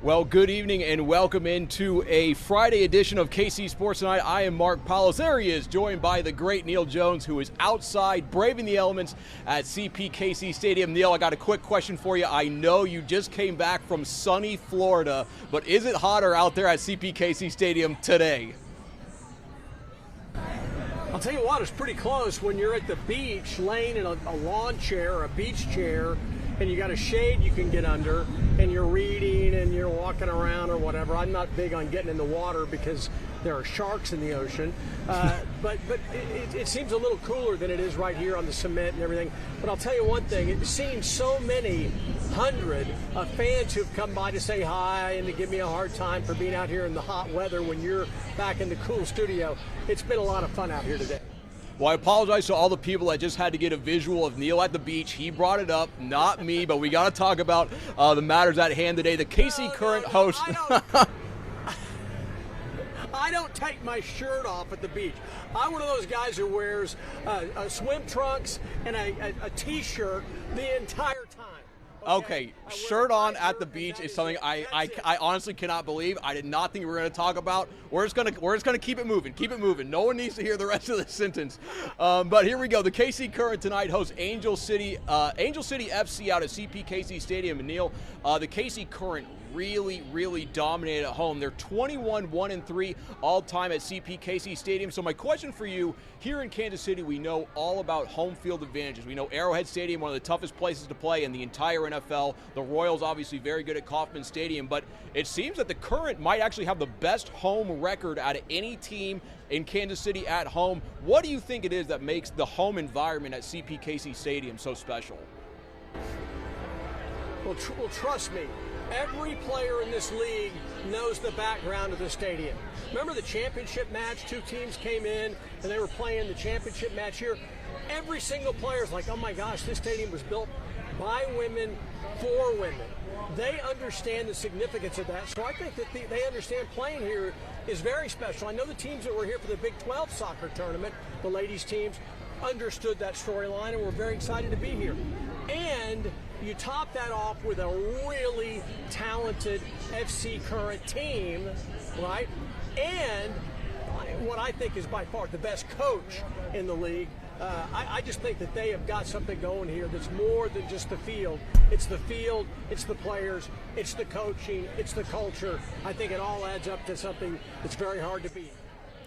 Well, good evening and welcome into a Friday edition of KC Sports Tonight. I am Mark Poulose. There he is, joined by the great Neal Jones, who is outside braving the elements at CPKC Stadium. Neal, I got a quick question for you. I know you just came back from sunny Florida, but is it hotter out there at CPKC Stadium today? I'll tell you what, it's pretty close when you're at the beach laying in a lawn chair or a beach chair and you got a shade you can get under and you're reading and you're walking around or whatever. I'm not big on getting in the water because there are sharks in the ocean, but it seems a little cooler than it is right here on the cement and everything. But I'll tell you one thing, it seems so many hundred of fans who've come by to say hi and to give me a hard time for being out here in the hot weather when you're back in the cool studio. It's been a lot of fun out here today. Well, I apologize to all the people that just had to get a visual of Neal at the beach. He brought it up, not me, but we got to talk about the matters at hand today. The KC Current host. I don't take my shirt off at the beach. I'm one of those guys who wears swim trunks and a T-shirt the entire time. Okay, shirt on at the beach is something I honestly cannot believe. I did not think we were going to talk about. We're just gonna keep it moving. Keep it moving. No one needs to hear the rest of the sentence. But here we go. The KC Current tonight hosts Angel City FC out at CPKC Stadium in Neal. The KC Current really dominated at home. They're 21-1-3 all time at CPKC Stadium. So my question for you, here in Kansas City, we know all about home field advantages. We know Arrowhead Stadium, one of the toughest places to play in the entire NFL. The Royals obviously very good at Kauffman Stadium, but it seems that the Current might actually have the best home record out of any team in Kansas City at home. What do you think it is that makes the home environment at CPKC Stadium so special? Well, trust me. Every player in this league knows the background of the stadium. Remember the championship match? Two teams came in and they were playing the championship match here. Every single player is like, oh my gosh, this stadium was built by women, for women. They understand the significance of that. So I think that they understand playing here is very special. I know the teams that were here for the Big 12 soccer tournament, the ladies teams, understood that storyline and were very excited to be here. And you top that off with a really talented FC Current team, right? And what I think is by far the best coach in the league. I just think that they have got something going here that's more than just the field. It's the field, it's the players, it's the coaching, it's the culture. I think it all adds up to something that's very hard to beat.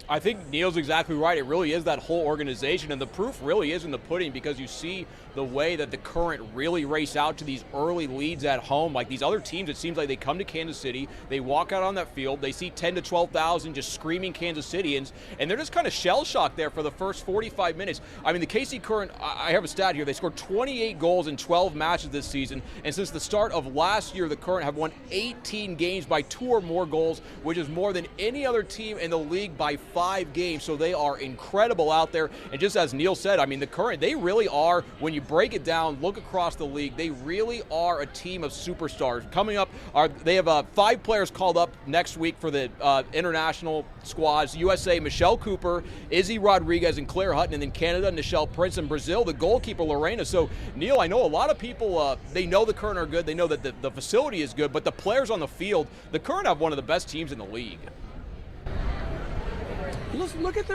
I think Neal's exactly right. It really is that whole organization, and the proof really is in the pudding because you see the way that the Current really race out to these early leads at home. Like these other teams, it seems like they come to Kansas City, they walk out on that field, they see 10 to 12,000 just screaming Kansas Cityans, and they're just kind of shell-shocked there for the first 45 minutes. I mean, the KC Current, I have a stat here, they scored 28 goals in 12 matches this season, and since the start of last year, the Current have won 18 games by 2 or more goals, which is more than any other team in the league by 5 games, so they are incredible out there. And just as Neal said, I mean, the Current, they really are, when you break it down, look across the league, they really are a team of superstars. Coming up, they have 5 players called up next week for the international squads. USA, Michelle Cooper, Izzy Rodriguez, and Claire Hutton, and then Canada, Nichelle Prince, and Brazil, the goalkeeper, Lorena. So, Neal, I know a lot of people, they know the Current are good, they know that the facility is good, but the players on the field, the Current have one of the best teams in the league. Look at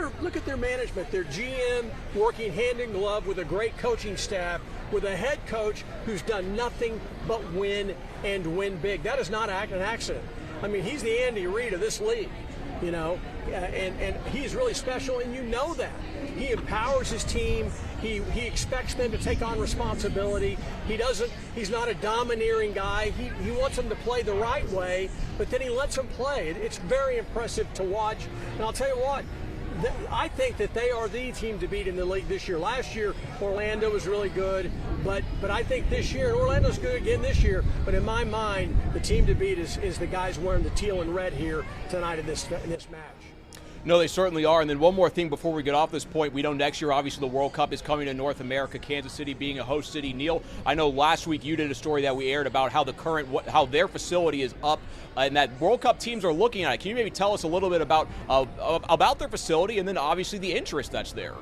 their management, their GM working hand in glove with a great coaching staff, with a head coach who's done nothing but win and win big. That is not an accident. I mean, he's the Andy Reid of this league, you know, and he's really special, and you know that. He empowers his team. He expects them to take on responsibility. He's not a domineering guy. He wants them to play the right way, but then he lets them play. It's very impressive to watch. And I'll tell you what, I think that they are the team to beat in the league this year. Last year, Orlando was really good, but I think this year, and Orlando's good again this year, but in my mind, the team to beat is the guys wearing the teal and red here tonight in this match. No, they certainly are. And then one more thing before we get off this point. We know next year, obviously, the World Cup is coming to North America, Kansas City being a host city. Neal, I know last week you did a story that we aired about how the Current, how their facility is up and that World Cup teams are looking at it. Can you maybe tell us a little bit about their facility and then obviously the interest that's there?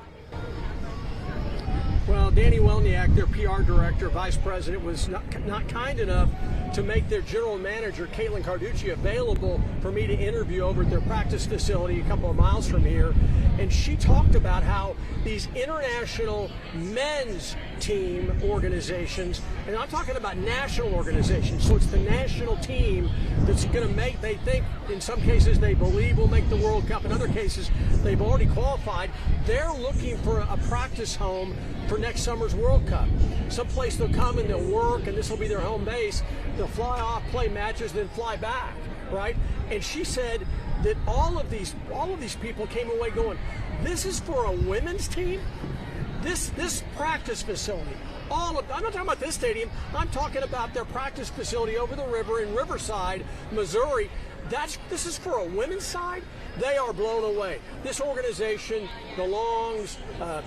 Well, Danny Welniak, their PR director, vice president, was not kind enough to make their general manager, Caitlin Carducci, available for me to interview over at their practice facility a couple of miles from here. And she talked about how these international men's team organizations, and I'm talking about national organizations, so it's the national team that's going to make, they think, in some cases they believe will make the World Cup, in other cases they've already qualified. They're looking for a practice home for next summer's World Cup. Someplace they'll come and they'll work, and this will be their home base. They'll fly off, play matches, then fly back, right? And she said that all of these people came away going, this is for a women's team? This practice facility, I'm not talking about this stadium, I'm talking about their practice facility over the river in Riverside, Missouri. This is for a women's side? They are blown away. This organization, the Longs,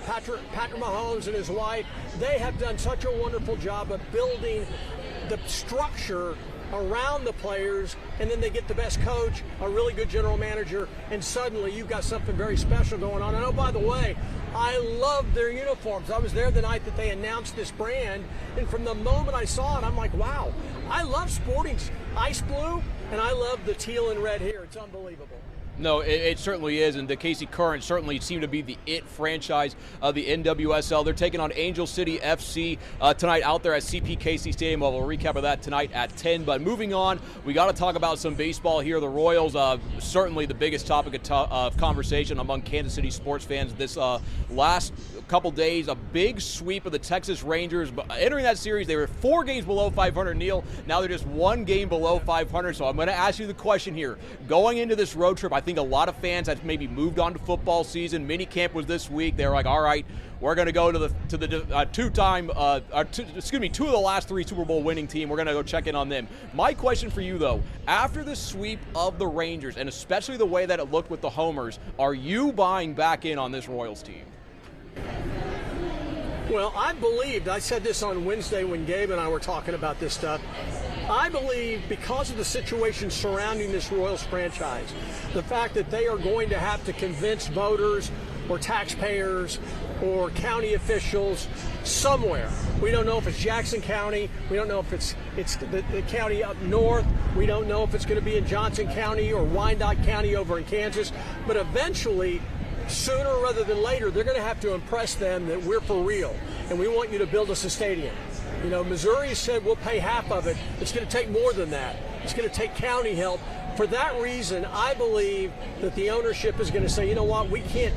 Patrick Mahomes and his wife, they have done such a wonderful job of building the structure around the players, and then they get the best coach, a really good general manager, and suddenly you've got something very special going on. And oh, by the way, I love their uniforms. I was there the night that they announced this brand, and from the moment I saw it, I'm like, wow, I love sporting ice blue, and I love the teal and red here. It's unbelievable. No, it certainly is, and the KC Current certainly seem to be the it franchise of the NWSL. They're taking on Angel City FC tonight out there at CPKC Stadium. We'll recap of that tonight at 10. But moving on, we got to talk about some baseball here. The Royals, certainly the biggest topic of conversation among Kansas City sports fans this last couple days. A big sweep of the Texas Rangers. But entering that series, they were 4 games below 500, Neal. Now they're just 1 game below 500. So I'm going to ask you the question here. Going into this road trip, I think a lot of fans have maybe moved on to football season. Minicamp was this week. They're like, all right, we're going to go to the two of the last 3 Super Bowl winning team. We're going to go check in on them. My question for you, though, after the sweep of the Rangers, and especially the way that it looked with the homers, are you buying back in on this Royals team? Well, I said this on Wednesday when Gabe and I were talking about this stuff. I believe because of the situation surrounding this Royals franchise, the fact that they are going to have to convince voters or taxpayers or county officials somewhere. We don't know if it's Jackson County. We don't know if it's the county up north. We don't know if it's going to be in Johnson County or Wyandotte County over in Kansas. But eventually, sooner rather than later, they're going to have to impress them that we're for real and we want you to build us a stadium. You know, Missouri said we'll pay half of it. It's going to take more than that. It's going to take county help. For that reason, I believe that the ownership is going to say, you know what, we can't.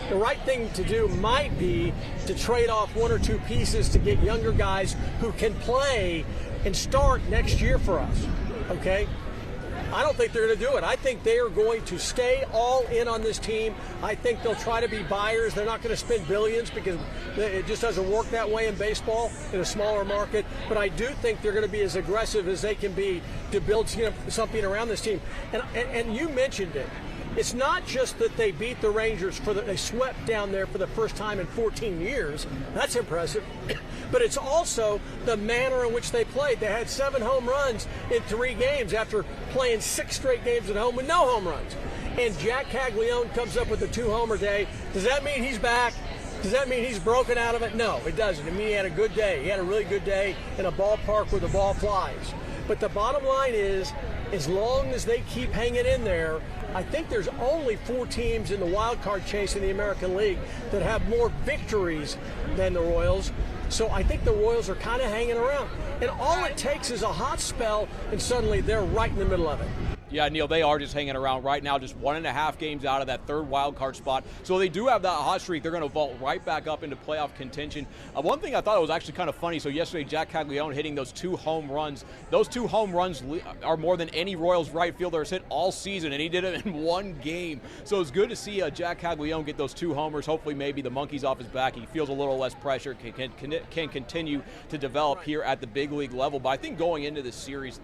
The right thing to do might be to trade off 1 or 2 pieces to get younger guys who can play and start next year for us. Okay? I don't think they're going to do it. I think they are going to stay all in on this team. I think they'll try to be buyers. They're not going to spend billions because it just doesn't work that way in baseball in a smaller market. But I do think they're going to be as aggressive as they can be to build something around this team. And you mentioned it. It's not just that they beat the Rangers, they swept down there for the first time in 14 years. That's impressive. But it's also the manner in which they played. They had 7 home runs in 3 games after playing 6 straight games at home with no home runs. And Jack Caglione comes up with a 2-homer day. Does that mean he's back? Does that mean he's broken out of it? No, it doesn't. It means he had a good day. He had a really good day in a ballpark where the ball flies. But the bottom line is, as long as they keep hanging in there, I think there's only 4 teams in the wild card chase in the American League that have more victories than the Royals. So I think the Royals are kind of hanging around. And all it takes is a hot spell, and suddenly they're right in the middle of it. Yeah, Neal, they are just hanging around right now, just 1.5 games out of that 3rd wild card spot. So they do have that hot streak. They're going to vault right back up into playoff contention. One thing I thought was actually kind of funny, so yesterday Jack Caglione hitting those 2 home runs. Those 2 home runs are more than any Royals right fielder has hit all season, and he did it in 1 game. So it's good to see Jack Caglione get those 2 homers. Hopefully maybe the monkey's off his back. He feels a little less pressure, can continue to develop here at the big league level. But I think going into this series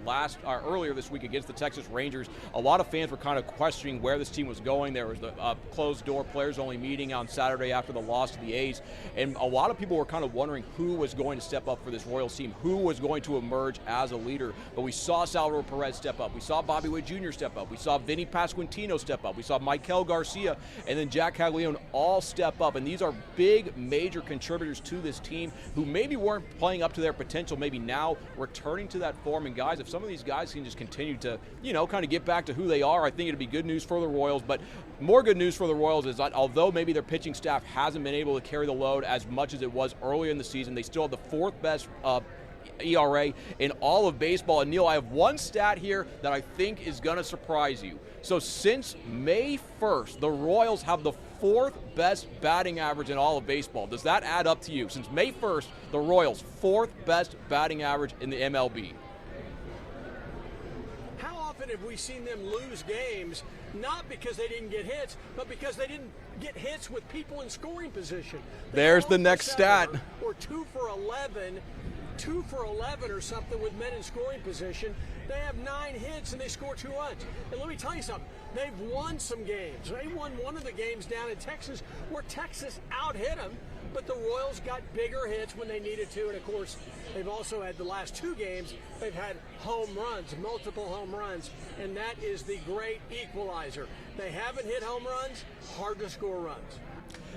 earlier this week against the Texas Rangers, Rangers. A lot of fans were kind of questioning where this team was going. There was the closed-door players-only meeting on Saturday after the loss to the A's, and a lot of people were kind of wondering who was going to step up for this Royals team, who was going to emerge as a leader. But we saw Salvador Perez step up. We saw Bobby Witt Jr. step up. We saw Vinny Pasquantino step up. We saw Michael Garcia and then Jack Caglione all step up. And these are big, major contributors to this team who maybe weren't playing up to their potential, maybe now returning to that form. And guys, if some of these guys can just continue to, kind of get back to who they are, I think it'd be good news for the Royals. But more good news for the Royals is that although maybe their pitching staff hasn't been able to carry the load as much as it was earlier in the season, they still have the fourth best ERA in all of baseball. And Neal, I have one stat here that I think is going to surprise you. So since May 1st, the Royals have the fourth best batting average in all of baseball. Does that add up to you? Since May 1st, the Royals, fourth best batting average in the MLB. How often have we seen them lose games, not because they didn't get hits, but because they didn't get hits with people in scoring position? There's the next stat. Or 2 for 11 or something with men in scoring position. They have 9 hits and they score 2 runs. And let me tell you something, they've won some games. They won one of the games down in Texas where Texas out-hit them, but the Royals got bigger hits when they needed to. And of course, they've also had the last 2 games, they've had home runs, multiple home runs, and that is the great equalizer. They haven't hit home runs, hard to score runs.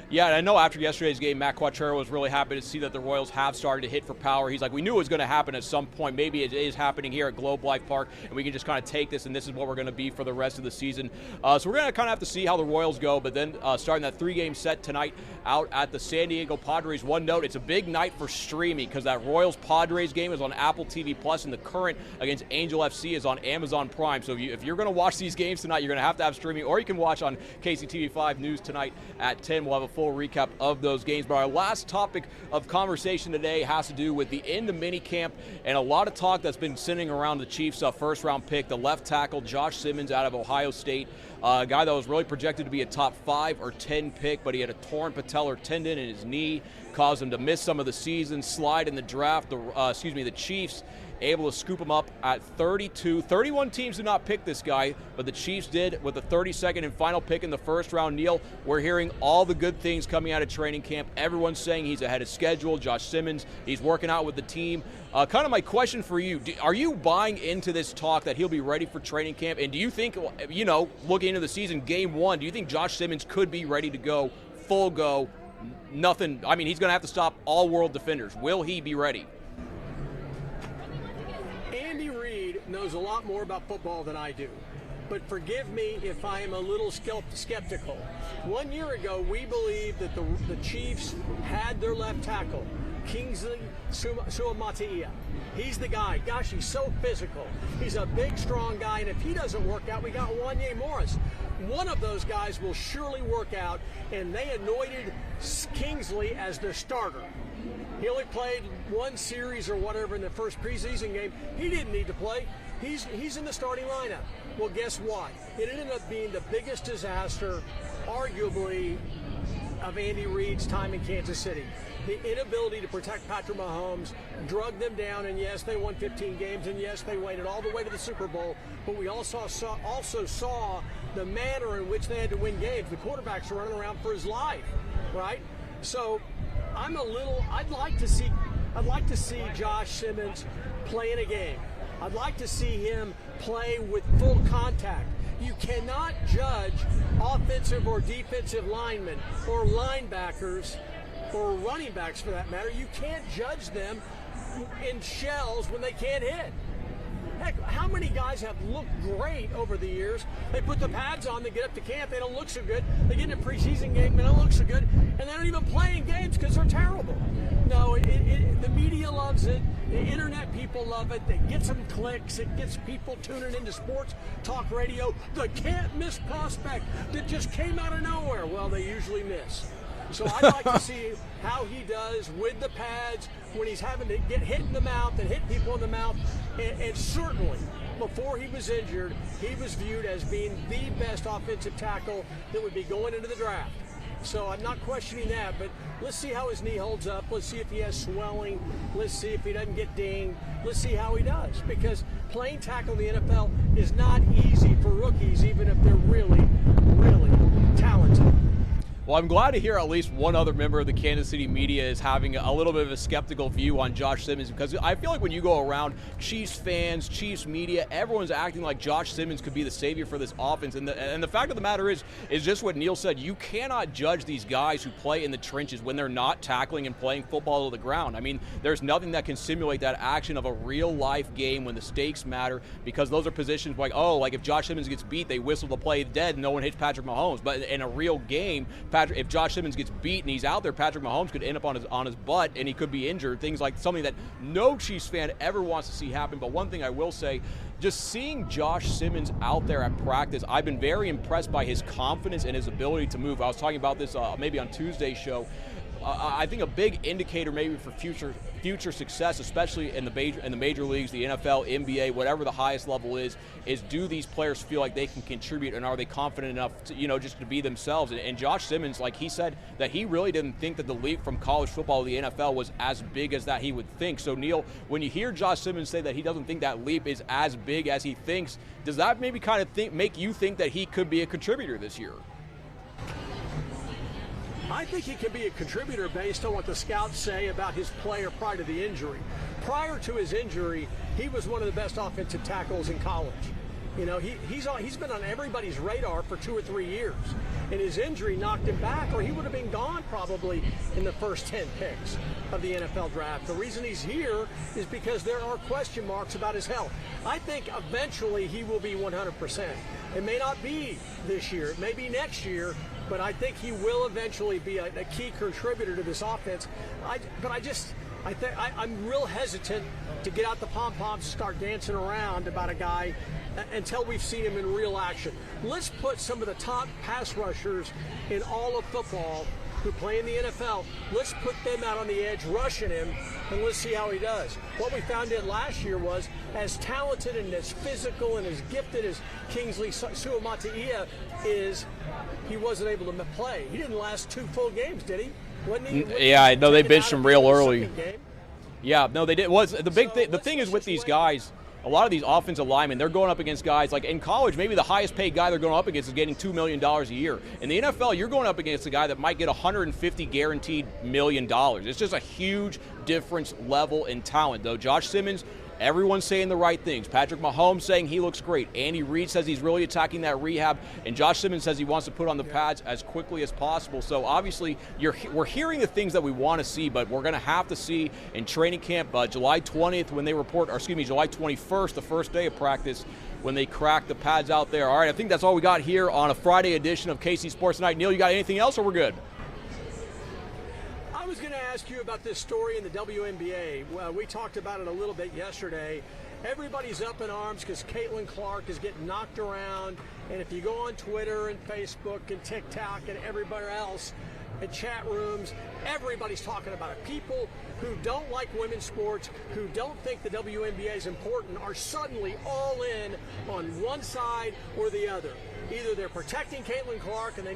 Yeah, and I know after yesterday's game, Matt Quatrero was really happy to see that the Royals have started to hit for power. He's like, we knew it was going to happen at some point. Maybe it is happening here at Globe Life Park, and we can just kind of take this, and this is what we're going to be for the rest of the season. So we're going to kind of have to see how the Royals go, but then starting that 3-game set tonight out at the San Diego Padres. One note, it's a big night for streaming because that Royals-Padres game is on Apple TV Plus, and the current against Angel FC is on Amazon Prime. So if you're going to watch these games tonight, you're going to have streaming, or you can watch on KCTV5 News tonight at 10. We'll have a full recap of those games. But our last topic of conversation today has to do with the end of minicamp and a lot of talk that's been sitting around the Chiefs' first-round pick, the left tackle Josh Simmons out of Ohio State, a guy that was really projected to be a top 5 or 10 pick, but he had a torn patellar tendon in his knee, caused him to miss some of the season, slide in the draft. The Chiefs able to scoop him up at 32. 31 teams did not pick this guy, but the Chiefs did with the 32nd and final pick in the first round. Neal, we're hearing all the good things coming out of training camp. Everyone's saying he's ahead of schedule. Josh Simmons, he's working out with the team. Kind of my question for you, are you buying into this talk that he'll be ready for training camp? And do you think, looking into the season, game 1, do you think Josh Simmons could be ready to go, full go, nothing? I mean, he's going to have to stop all world defenders. Will he be ready? Andy Reid knows a lot more about football than I do, but forgive me if I am a little skeptical. 1 year ago, we believed that the Chiefs had their left tackle, Kingsley Suamataia. He's the guy. Gosh, he's so physical. He's a big, strong guy, and if he doesn't work out, we got Wanye Morris. One of those guys will surely work out, and they anointed Kingsley as their starter. He only played 1 series or whatever in the first preseason game. He didn't need to play. He's in the starting lineup. Well, guess what? It ended up being the biggest disaster, arguably, of Andy Reid's time in Kansas City. The inability to protect Patrick Mahomes drug them down, and yes, they won 15 games, and yes, they waited all the way to the Super Bowl, but we also saw the manner in which they had to win games. The quarterback's running around for his life, right? So I'd like to see Josh Simmons play in a game. I'd like to see him play with full contact. You cannot judge offensive or defensive linemen or linebackers or running backs for that matter. You can't judge them in shells when they can't hit. Heck, how many guys have looked great over the years? They put the pads on, they get up to camp, they don't look so good. They get in a preseason game, they don't look so good, and they don't even play in games because they're terrible. No, the media loves it. The internet people love it. It gets them clicks. It gets people tuning into sports talk radio. The can't-miss prospect that just came out of nowhere. Well, they usually miss. So I'd like to see how he does with the pads when he's having to get hit in the mouth and hit people in the mouth. And certainly, before he was injured, he was viewed as being the best offensive tackle that would be going into the draft. So I'm not questioning that, but let's see how his knee holds up. Let's see if he has swelling. Let's see if he doesn't get dinged. Let's see how he does, because playing tackle in the NFL is not easy rookies, even if they're really, really talented. Well, I'm glad to hear at least one other member of the Kansas City media is having a little bit of a skeptical view on Josh Simmons, because I feel like when you go around, Chiefs fans, Chiefs media, everyone's acting like Josh Simmons could be the savior for this offense. And the fact of the matter is just what Neal said. You cannot judge these guys who play in the trenches when they're not tackling and playing football to the ground. I mean, there's nothing that can simulate that action of a real-life game when the stakes matter, because those are positions like, like if Josh Simmons gets beat, they whistle the play dead, no one hits Patrick Mahomes. But in a real game, if Josh Simmons gets beat and he's out there, Patrick Mahomes could end up on his butt and he could be injured. Things like something that no Chiefs fan ever wants to see happen. But one thing I will say, just seeing Josh Simmons out there at practice, I've been very impressed by his confidence and his ability to move. I was talking about this maybe on Tuesday's show. I think a big indicator maybe for future success, especially in the major leagues, the NFL, NBA, whatever the highest level is do these players feel like they can contribute, and are they confident enough to, just to be themselves? And Josh Simmons, like he said, that he really didn't think that the leap from college football to the NFL was as big as that he would think. So Neal, when you hear Josh Simmons say that he doesn't think that leap is as big as he thinks, does that maybe kind of make you think that he could be a contributor this year? I think he can be a contributor based on what the scouts say about his player prior to the injury. Prior to his injury, he was one of the best offensive tackles in college. He's been on everybody's radar for 2 or 3 years, and his injury knocked him back, or he would have been gone probably in the first 10 picks of the NFL draft. The reason he's here is because there are question marks about his health. I think eventually he will be 100%. It may not be this year, it may be next year, but I think he will eventually be a key contributor to this offense. I'm real hesitant to get out the pom-poms and start dancing around about a guy until we've seen him in real action. Let's put some of the top pass rushers in all of football who play in the NFL, let's put them out on the edge rushing him, and let's see how he does. What we found in last year was, as talented and as physical and as gifted as Kingsley Suamataia is, he wasn't able to play. He didn't last 2 full games, did he? Yeah, I know they benched him real early. Yeah, no, they did. The thing is with these guys, a lot of these offensive linemen, they're going up against guys like in college, maybe the highest paid guy they're going up against is getting $2 million a year. In the NFL, you're going up against a guy that might get $150 guaranteed $1 million. It's just a huge difference level in talent, though. Josh Simmons, everyone's saying the right things. Patrick Mahomes saying he looks great. Andy Reid says he's really attacking that rehab. And Josh Simmons says he wants to put on the pads as quickly as possible. So obviously we're hearing the things that we want to see, but we're going to have to see in training camp July 20th when they report, or excuse me, July 21st, the first day of practice, when they crack the pads out there. All right, I think that's all we got here on a Friday edition of KC Sports Tonight. Neal, you got anything else, or we're good? I was going to ask you about this story in the WNBA. Well, we talked about it a little bit yesterday. Everybody's up in arms because Caitlin Clark is getting knocked around. And if you go on Twitter and Facebook and TikTok and everybody else in chat rooms, everybody's talking about it. People who don't like women's sports, who don't think the WNBA is important, are suddenly all in on one side or the other. Either they're protecting Caitlin Clark and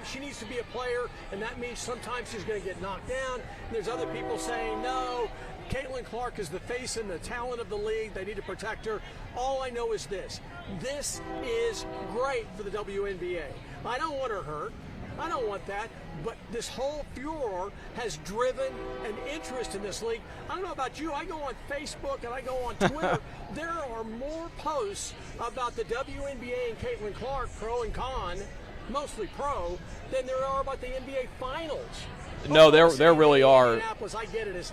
she needs to be a player, and that means sometimes she's going to get knocked down. And there's other people saying, no, Caitlin Clark is the face and the talent of the league. They need to protect her. All I know is this. This is great for the WNBA. I don't want her hurt. I don't want that. But this whole furor has driven an interest in this league. I don't know about you. I go on Facebook and I go on Twitter. There are more posts about the WNBA and Caitlin Clark, pro and con, mostly pro, than there are about the NBA Finals. No, there really are. Indianapolis, I get it.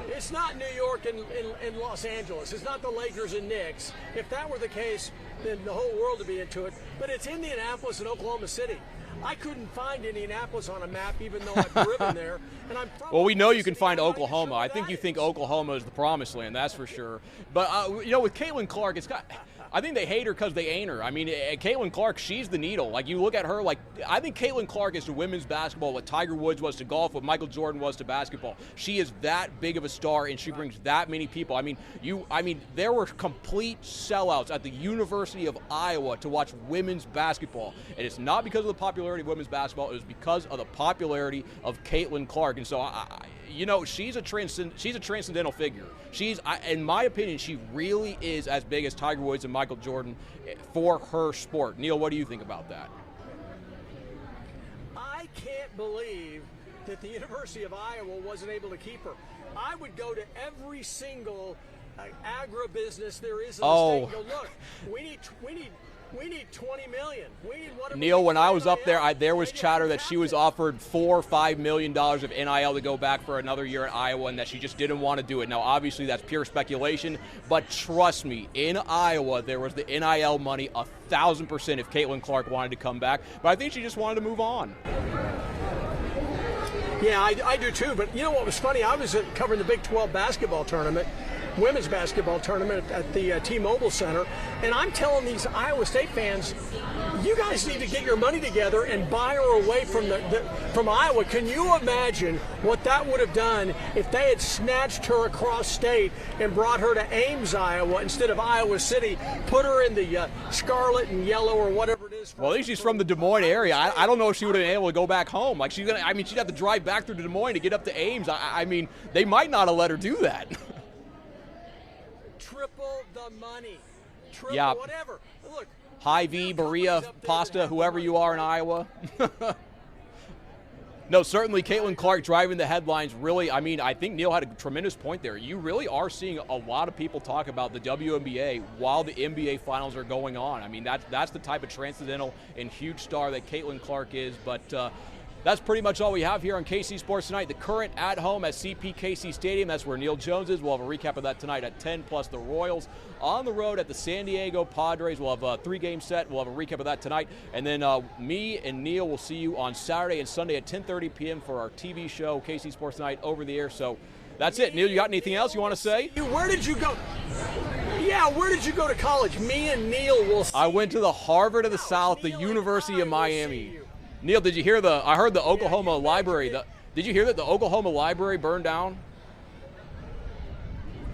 It's not New York and Los Angeles. It's not the Lakers and Knicks. If that were the case, then the whole world would be into it. But it's Indianapolis and Oklahoma City. I couldn't find Indianapolis on a map, even though I've driven there. And well, we know you can find Oklahoma. I think you think Oklahoma is the promised land, that's for sure. But, with Caitlin Clark, I think they hate her because they ain't her. I mean, Caitlin Clark, she's the needle. Like, you look at her, I think Caitlin Clark is to women's basketball what Tiger Woods was to golf, what Michael Jordan was to basketball. She is that big of a star, and she brings that many people. I mean, there were complete sellouts at the University of Iowa to watch women's basketball. And it's not because of the popularity popularity of women's basketball, it was because of the popularity of Caitlin Clark. And so, you know, she's a transcendental figure. In my opinion, she really is as big as Tiger Woods and Michael Jordan for her sport. Neal, what do you think about that? I can't believe that the University of Iowa wasn't able to keep her. I would go to every single agribusiness there is in the state and go, look, we need 20 million. Neal, when I was up there, there was chatter that she was offered $4 or $5 million of NIL to go back for another year at Iowa, and that she just didn't want to do it. Now, obviously, that's pure speculation, but trust me, in Iowa, there was the NIL money 1,000% if Caitlin Clark wanted to come back. But I think she just wanted to move on. Yeah, I do too. But you know what was funny? I was covering the Big 12 basketball tournament, women's basketball tournament at the T-Mobile Center, and I'm telling these Iowa State fans, you guys need to get your money together and buy her away from Iowa. Can you imagine what that would have done if they had snatched her across state and brought her to Ames, Iowa, instead of Iowa City, put her in the scarlet and yellow or whatever it is? Well, at least she's from the Des Moines area. I don't know if she would have been able to go back home. Like she'd have to drive back through Des Moines to get up to Ames. I mean, they might not have let her do that. Triple the money. Triple yeah. Whatever. Look. Hy-Vee, Berea, Pasta, whoever you are in Iowa. No, certainly Caitlin Clark driving the headlines really, I mean, I think Neal had a tremendous point there. You really are seeing a lot of people talk about the WNBA while the NBA finals are going on. I mean, that's the type of transcendental and huge star that Caitlin Clark is, but that's pretty much all we have here on KC Sports Tonight. The Current at home at CPKC Stadium. That's where Neal Jones is. We'll have a recap of that tonight at 10, plus the Royals. On the road at the San Diego Padres. We'll have a 3-game set. We'll have a recap of that tonight. And then me and Neal will see you on Saturday and Sunday at 10:30 p.m. for our TV show, KC Sports Tonight, over the air. So that's it. Neal, you got anything else you want to say? Where did you go? Yeah, where did you go to college? Me and Neal will see. I went to the Harvard of the South, the University of Miami. Neal, did you hear I heard the Oklahoma library. Did you hear that the Oklahoma library burned down?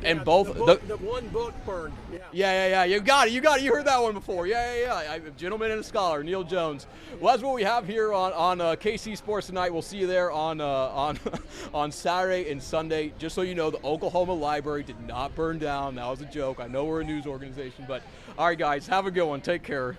Yeah, and both the one book burned. Yeah. You got it. You heard that one before. Yeah. A gentleman and a scholar, Neal Jones. Well, that's what we have here on KC Sports Tonight. We'll see you there on Saturday and Sunday. Just so you know, the Oklahoma library did not burn down. That was a joke. I know we're a news organization, but all right, guys, have a good one. Take care.